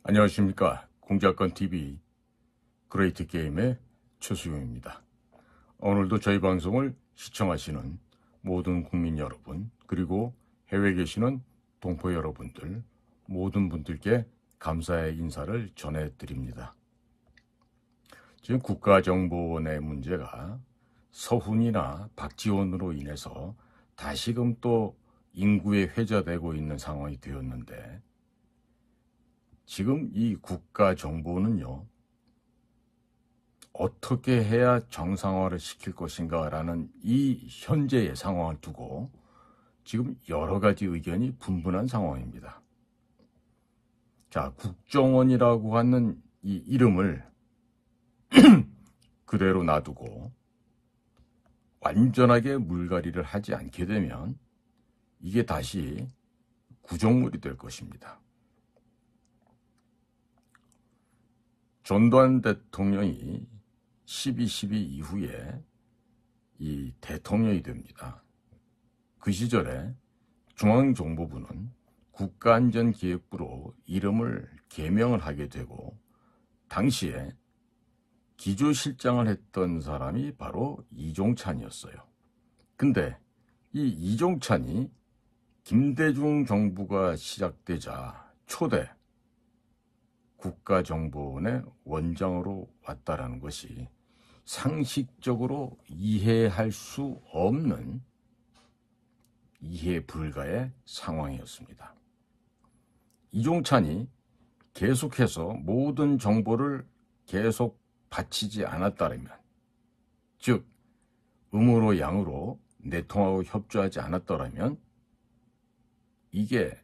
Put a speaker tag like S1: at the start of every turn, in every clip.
S1: 안녕하십니까. 공작권TV 그레이트 게임의 최수용입니다. 오늘도 저희 방송을 시청하시는 모든 국민 여러분, 그리고 해외에 계시는 동포 여러분들, 모든 분들께 감사의 인사를 전해드립니다. 지금 국가정보원의 문제가 서훈이나 박지원으로 인해서 다시금 또 인구에 회자되고 있는 상황이 되었는데, 지금 이 국가정보는요, 어떻게 해야 정상화를 시킬 것인가라는 이 현재의 상황을 두고 지금 여러 가지 의견이 분분한 상황입니다. 자, 국정원이라고 하는 이 이름을 그대로 놔두고 완전하게 물갈이를 하지 않게 되면 이게 다시 구정물이 될 것입니다. 전두환 대통령이 12.12 이후에 이 대통령이 됩니다. 그 시절에 중앙정보부는 국가안전기획부로 이름을 개명을 하게 되고, 당시에 기조실장을 했던 사람이 바로 이종찬이었어요. 근데 이 이종찬이 김대중 정부가 시작되자 초대 국가정보원의 원장으로 왔다라는 것이 상식적으로 이해할 수 없는, 이해 불가의 상황이었습니다. 이종찬이 계속해서 모든 정보를 계속 바치지 않았다면, 즉 음으로 양으로 내통하고 협조하지 않았더라면 이게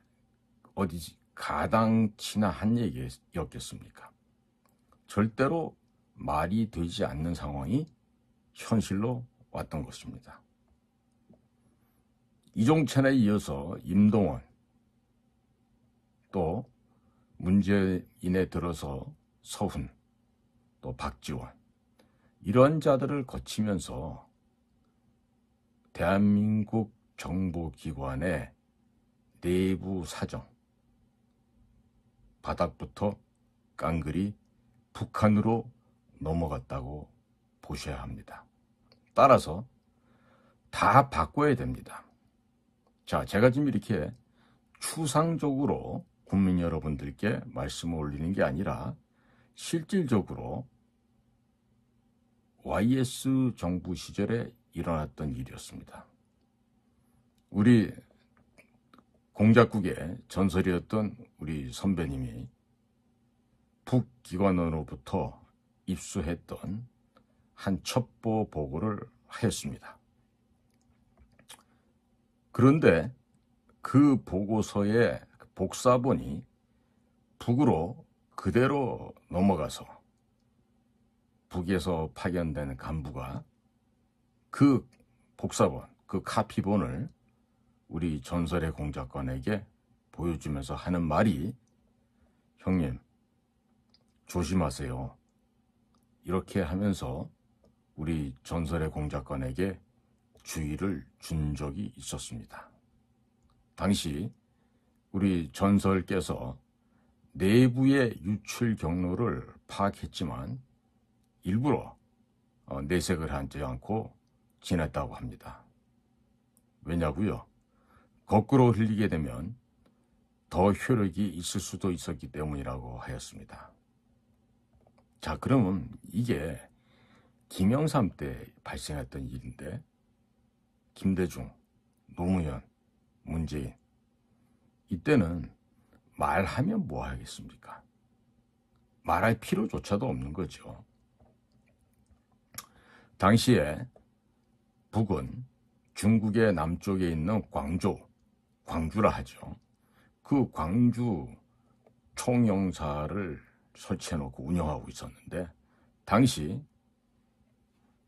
S1: 어디지 가당치나 한 얘기였겠습니까? 절대로 말이 되지 않는 상황이 현실로 왔던 것입니다. 이종찬에 이어서 임동원, 또 문재인에 들어서 서훈, 또 박지원, 이런 자들을 거치면서 대한민국 정보기관의 내부 사정, 바닥부터 깡그리 북한으로 넘어갔다고 보셔야 합니다. 따라서 다 바꿔야 됩니다. 자, 제가 지금 이렇게 추상적으로 국민 여러분들께 말씀을 올리는 게 아니라 실질적으로 YS 정부 시절에 일어났던 일이었습니다. 우리 공작국의 전설이었던 우리 선배님이 북기관원으로부터 입수했던 한 첩보 보고를 하였습니다. 그런데 그 보고서의 복사본이 북으로 그대로 넘어가서 북에서 파견된 간부가 그 복사본, 그 카피본을 우리 전설의 공작관에게 보여주면서 하는 말이, 형님 조심하세요, 이렇게 하면서 우리 전설의 공작관에게 주의를 준 적이 있었습니다. 당시 우리 전설께서 내부의 유출 경로를 파악했지만 일부러 내색을 하지 않고 지냈다고 합니다. 왜냐고요? 거꾸로 흘리게 되면 더 효력이 있을 수도 있었기 때문이라고 하였습니다. 자, 그러면 이게 김영삼 때 발생했던 일인데, 김대중, 노무현, 문재인, 이때는 말하면 뭐 하겠습니까? 말할 필요조차도 없는 거죠. 당시에 북은 중국의 남쪽에 있는 광주라 하죠. 그 광주 총영사를 설치해놓고 운영하고 있었는데, 당시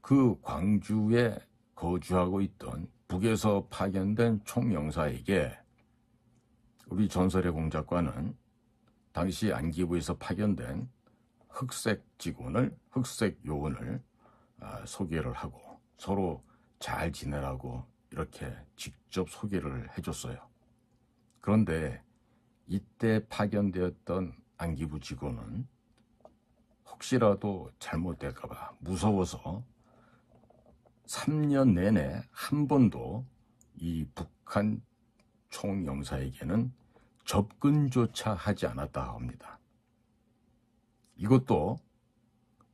S1: 그 광주에 거주하고 있던 북에서 파견된 총영사에게 우리 전설의 공작관은 당시 안기부에서 파견된 흑색 요원을 소개를 하고 서로 잘 지내라고 이렇게 직접 소개를 해줬어요. 그런데 이때 파견되었던 안기부지고는 혹시라도 잘못될까봐 무서워서 3년 내내 한 번도 이 북한 총영사에게는 접근조차 하지 않았다 합니다. 이것도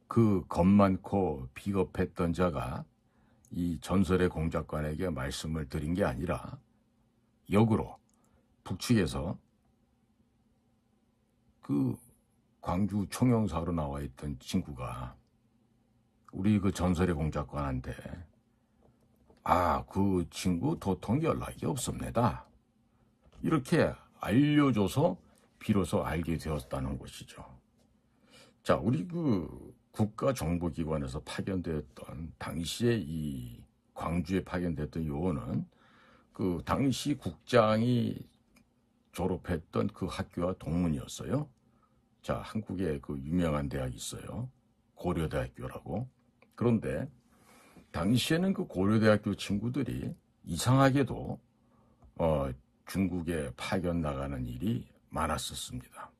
S1: 그 겁 많고 비겁했던 자가 이 전설의 공작관에게 말씀을 드린 게 아니라 역으로 북측에서 그 광주 총영사로 나와 있던 친구가 우리 그 전설의 공작관한테 그 친구 도통 연락이 없습니다. 이렇게 알려줘서 비로소 알게 되었다는 것이죠. 자, 우리 그 국가정보기관에서 파견되었던 당시에 이 광주에 파견됐던 요원은 그 당시 국장이 졸업했던 그 학교와 동문이었어요. 자, 한국에 그 유명한 대학이 있어요. 고려대학교라고. 그런데 당시에는 그 고려대학교 친구들이 이상하게도 중국에 파견 나가는 일이 많았었습니다.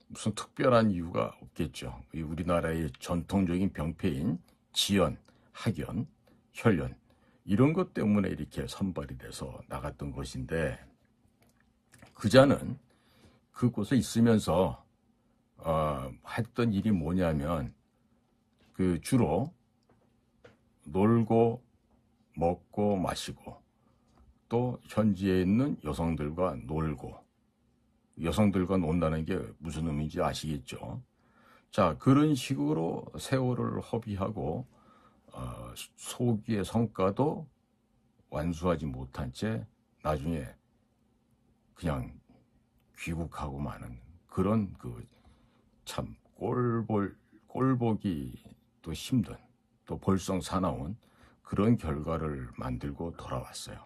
S1: 무슨 특별한 이유가 없겠죠. 우리나라의 전통적인 병폐인 지연, 학연, 혈연 이런 것 때문에 이렇게 선발이 돼서 나갔던 것인데 그자는 그곳에 있으면서 했던 일이 뭐냐면 그 주로 놀고 먹고 마시고 또 현지에 있는 여성들과 놀고 여성들과 논다는 게 무슨 의미인지 아시겠죠? 자, 그런 식으로 세월을 허비하고 소기의 성과도 완수하지 못한 채 나중에 그냥 귀국하고 마는 그런 그 참 꼴보기 또 힘든 또 볼썽사나운 그런 결과를 만들고 돌아왔어요.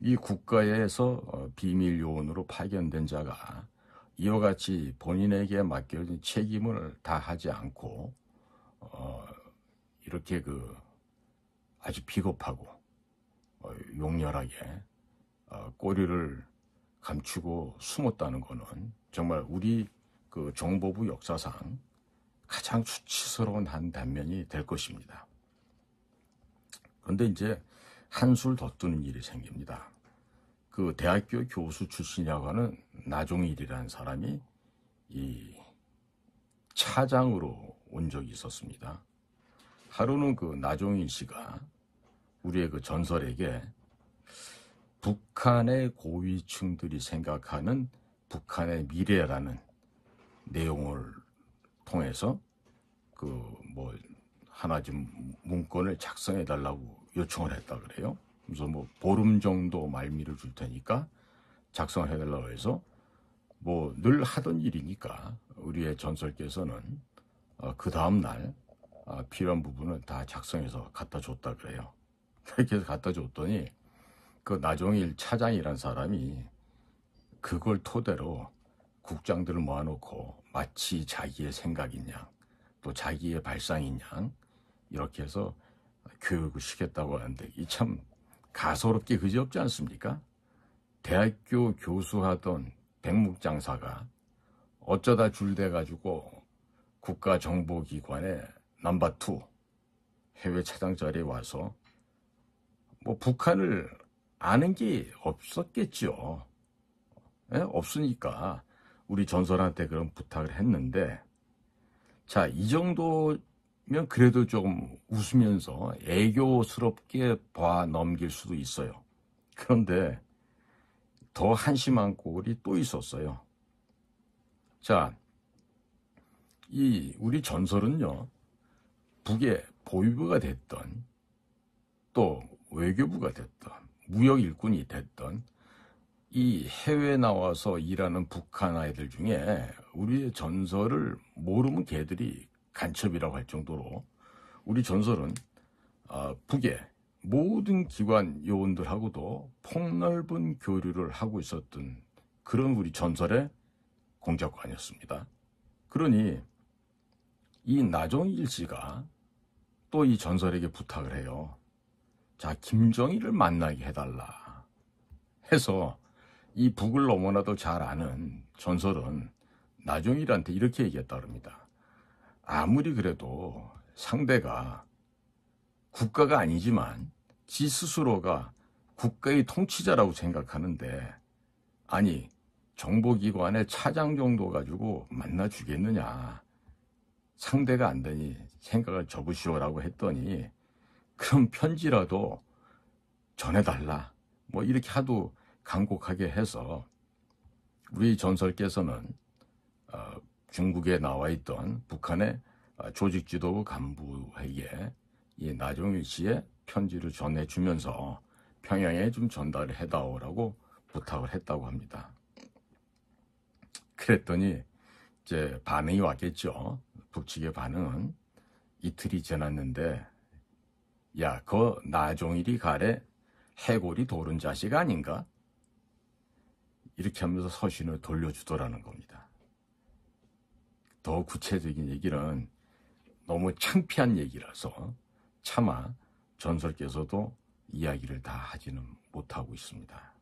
S1: 이 국가에서 비밀 요원으로 파견된 자가 이와 같이 본인에게 맡겨진 책임을 다하지 않고 이렇게 그 아주 비겁하고 용렬하게 꼬리를 감추고 숨었다는 것은 정말 우리 그 정보부 역사상 가장 수치스러운 한 단면이 될 것입니다. 그런데 이제 한술 더 뜨는 일이 생깁니다. 그 대학교 교수 출신이라고 하는 나종일이라는 사람이 이 차장으로 온 적이 있었습니다. 하루는 그 나종일 씨가 우리의 그 전설에게 북한의 고위층들이 생각하는 북한의 미래라는 내용을 통해서 그 뭐 하나 좀 문건을 작성해 달라고 요청을 했다 그래요. 그래서 뭐 보름 정도 말미를 줄 테니까 작성을 해달라고 해서 뭐 늘 하던 일이니까 우리의 전설께서는 그 다음날 필요한 부분을 다 작성해서 갖다 줬다 그래요. 이렇게 해서 갖다 줬더니 그 나종일 차장이란 사람이 그걸 토대로 국장들을 모아놓고 마치 자기의 생각인 양 또 자기의 발상인 양 이렇게 해서 교육을 시켰다고 하는데 이 참 가소롭게 그지없지 않습니까? 대학교 교수하던 백묵장사가 어쩌다 줄대가지고 국가정보기관의 넘버2 해외 차장 자리에 와서 뭐 북한을 아는 게 없었겠죠. 없으니까 우리 전설한테 그런 부탁을 했는데 자, 이 정도면 그래도 좀 웃으면서 애교스럽게 봐 넘길 수도 있어요. 그런데 더 한심한 꼴이 또 있었어요. 자, 이 우리 전설은요, 북의 보위부가 됐던 또 외교부가 됐던 무역 일꾼이 됐던 이 해외에 나와서 일하는 북한 아이들 중에 우리의 전설을 모르면 걔들이 간첩이라고 할 정도로 우리 전설은 북의 모든 기관 요원들하고도 폭넓은 교류를 하고 있었던 그런 우리 전설의 공작관이었습니다. 그러니 이 나종일 씨가 또 이 전설에게 부탁을 해요. 자, 김정일을 만나게 해달라 해서 이 북을 너무나도 잘 아는 전설은 나종일한테 이렇게 얘기했다 그럽니다. 아무리 그래도 상대가 국가가 아니지만 지 스스로가 국가의 통치자라고 생각하는데, 아니 정보기관의 차장 정도 가지고 만나 주겠느냐, 상대가 안 되니 생각을 접으시오라고 했더니 그럼 편지라도 전해달라, 뭐 이렇게 하도 간곡하게 해서 우리 전설께서는 중국에 나와 있던 북한의 조직지도부 간부에게 이 나종일 씨의 편지를 전해주면서 평양에 좀 전달을 해다오라고 부탁을 했다고 합니다. 그랬더니 이제 반응이 왔겠죠. 북측의 반응은 이틀이 지났는데, 야, 그 나종일이 가래 해골이 도른 자식 아닌가? 이렇게 하면서 서신을 돌려주더라는 겁니다. 더 구체적인 얘기는 너무 창피한 얘기라서 차마 전설께서도 이야기를 다 하지는 못하고 있습니다.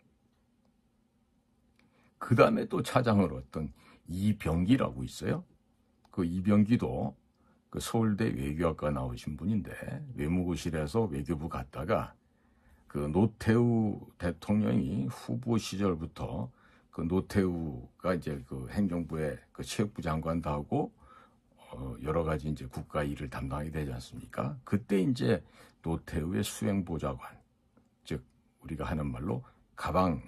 S1: 그 다음에 또 차장을 어떤 이병기라고 있어요. 그 이병기도 그 서울대 외교학과 나오신 분인데, 외무부실에서 외교부 갔다가 그 노태우 대통령이 후보 시절부터 그 노태우가 이제 그 행정부의 그 체육부 장관도 하고 여러 가지 이제 국가 일을 담당하게 되지 않습니까? 그때 이제 노태우의 수행보좌관, 즉 우리가 하는 말로 가방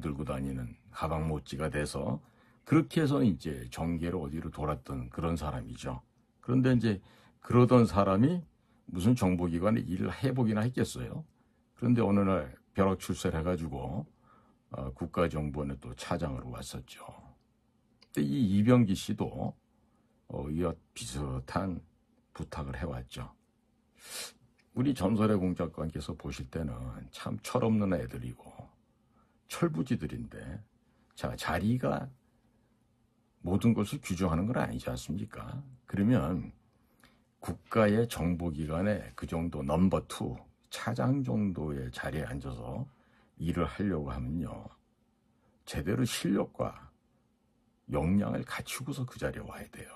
S1: 들고 다니는 가방 모찌가 돼서 그렇게 해서 이제 정계로 어디로 돌았던 그런 사람이죠. 그런데 이제 그러던 사람이 무슨 정보기관에 일을 해보기나 했겠어요. 그런데 어느 날 벼락 출세를 해가지고 국가정보원에 또 차장으로 왔었죠. 근데 이 이병기 씨도 이와 비슷한 부탁을 해왔죠. 우리 전설의 공작관께서 보실 때는 참 철없는 애들이고 철부지들인데, 자, 자리가 모든 것을 규정하는 건 아니지 않습니까? 그러면 국가의 정보기관에 그 정도 넘버 2, 차장 정도의 자리에 앉아서 일을 하려고 하면요, 제대로 실력과 역량을 갖추고서 그 자리에 와야 돼요.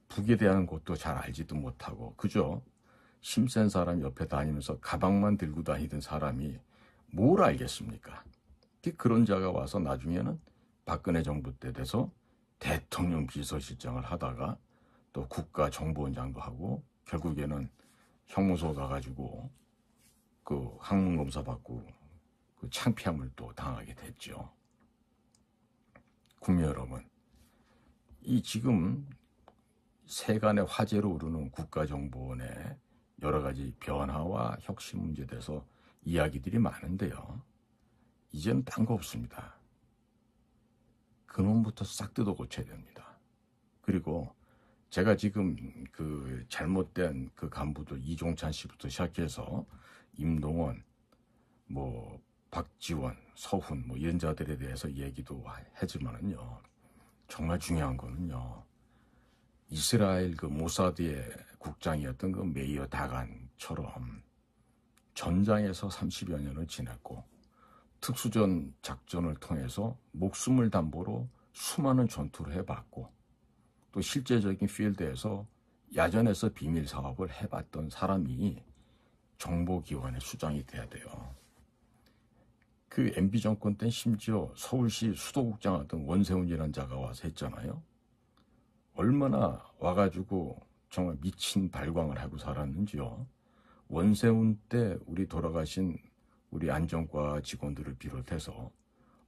S1: 북에 대한 것도 잘 알지도 못하고 그저 힘센 사람 옆에 다니면서 가방만 들고 다니던 사람이 뭘 알겠습니까? 그런 자가 와서 나중에는 박근혜 정부 때 돼서 대통령 비서실장을 하다가 또 국가정보원장도 하고 결국에는 형무소 가가지고 그 학문검사 받고 그 창피함을 또 당하게 됐죠. 국민 여러분, 이 지금 세간의 화제로 오르는 국가정보원의 여러 가지 변화와 혁신 문제에 대해서 이야기들이 많은데요, 이제는 딴 거 없습니다. 근원부터 싹 뜯어 고쳐야 됩니다. 그리고 제가 지금 그 잘못된 그 간부들 이종찬 씨부터 시작해서 임동원, 뭐 박지원, 서훈 뭐 이런 자들에 대해서 얘기도 하지만은요, 정말 중요한 거는요, 이스라엘 그 모사드의 국장이었던 그 메이어 다간처럼 전장에서 30여 년을 지냈고 특수전 작전을 통해서 목숨을 담보로 수많은 전투를 해봤고 또 실제적인 필드에서 야전에서 비밀 사업을 해봤던 사람이 정보기관의 수장이 돼야 돼요. 그 MB 정권 때 심지어 서울시 수도국장 하던 원세훈이라는 자가 와서 했잖아요. 얼마나 와가지고 정말 미친 발광을 하고 살았는지요. 원세훈 때 우리 돌아가신 우리 안전과 직원들을 비롯해서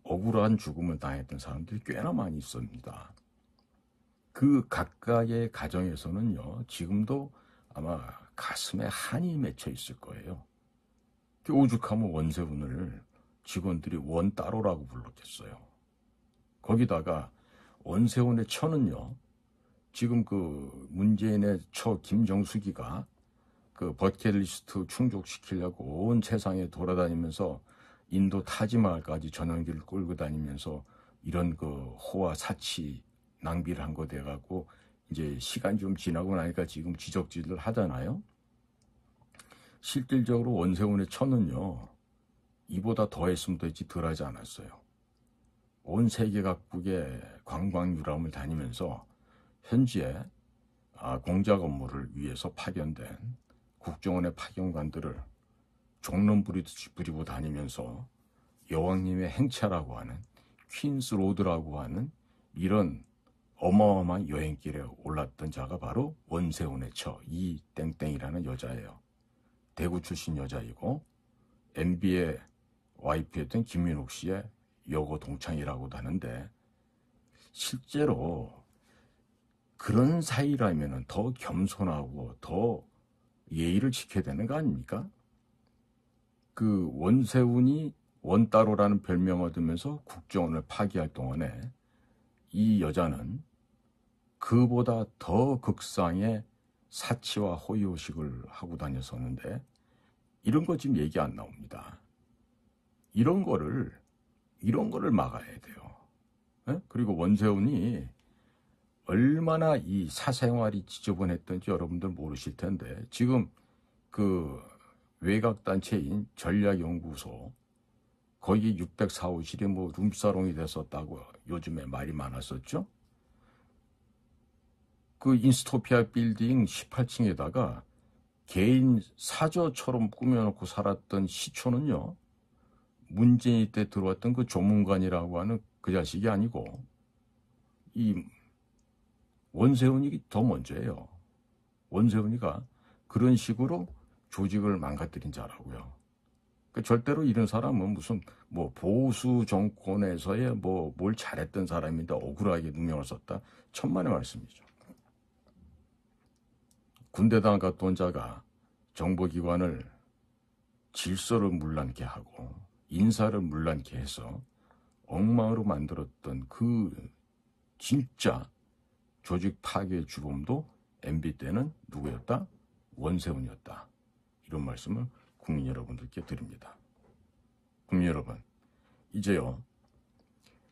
S1: 억울한 죽음을 당했던 사람들이 꽤나 많이 있습니다. 그 각각의 가정에서는요, 지금도 아마 가슴에 한이 맺혀 있을 거예요. 오죽하면 원세훈을 직원들이 원따로라고 불렀겠어요. 거기다가 원세훈의 처는요, 지금 그 문재인의 처 김정숙이가 그 버킷리스트 충족시키려고 온 세상에 돌아다니면서 인도 타지마할까지 전용기를 끌고 다니면서 이런 그 호화 사치 낭비를 한 거 돼갖고 이제 시간이 좀 지나고 나니까 지금 지적질을 하잖아요. 실질적으로 원세훈의 처는요, 이보다 더 했으면 됐지 덜 하지 않았어요. 온 세계 각국의 관광 유람을 다니면서 현지에 공작 업무를 위해서 파견된 국정원의 파견관들을 종론 부리고 다니면서 여왕님의 행차라고 하는 퀸스 로드라고 하는 이런 어마어마한 여행길에 올랐던 자가 바로 원세훈의 처 이땡땡이라는 여자예요. 대구 출신 여자이고 MB의 와이프였던 김민옥 씨의 여고 동창이라고도 하는데, 실제로 그런 사이라면 더 겸손하고 더 예의를 지켜야 되는 거 아닙니까? 그 원세훈이 원따로라는 별명을 얻으면서 국정원을 파기할 동안에 이 여자는 그보다 더 극상의 사치와 호의호식을 하고 다녔었는데, 이런 거 지금 얘기 안 나옵니다. 이런 거를 막아야 돼요. 네? 그리고 원세훈이 얼마나 이 사생활이 지저분했던지 여러분들 모르실 텐데, 지금 그 외곽단체인 전략연구소 거기 604호실이 뭐 룸사롱이 됐었다고 요즘에 말이 많았었죠. 그 인스토피아 빌딩 18층에다가 개인 사저처럼 꾸며놓고 살았던 시초는요, 문재인 때 들어왔던 그 조문관이라고 하는 그 자식이 아니고 이 원세훈이 더 먼저예요. 원세훈이가 그런 식으로 조직을 망가뜨린 자라고요. 그러니까 절대로 이런 사람은 무슨 뭐 보수 정권에서의 뭐 뭘 잘했던 사람인데 억울하게 누명을 썼다, 천만의 말씀이죠. 군대당 갔던 자가 정보기관을 질서를 문란케 하고 인사를 문란케 해서 엉망으로 만들었던 그 진짜 조직 파괴 주범도 MB 때는 누구였다? 원세훈이었다. 이런 말씀을 국민 여러분들께 드립니다. 국민 여러분, 이제요,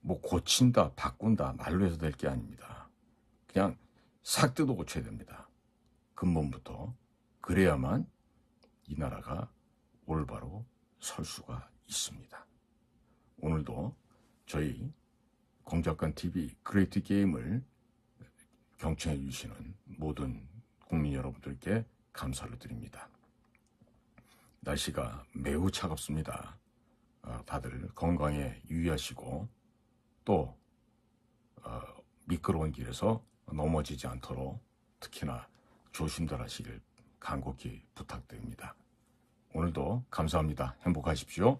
S1: 뭐 고친다, 바꾼다 말로 해서 될 게 아닙니다. 그냥 싹 뜯어 고쳐야 됩니다. 근본부터. 그래야만 이 나라가 올바로 설 수가 있습니다. 오늘도 저희 공작관TV 그레이트 게임을 경청해 주시는 모든 국민 여러분들께 감사를 드립니다. 날씨가 매우 차갑습니다. 다들 건강에 유의하시고 또 미끄러운 길에서 넘어지지 않도록 특히나 조심들 하시길 간곡히 부탁드립니다. 오늘도 감사합니다. 행복하십시오.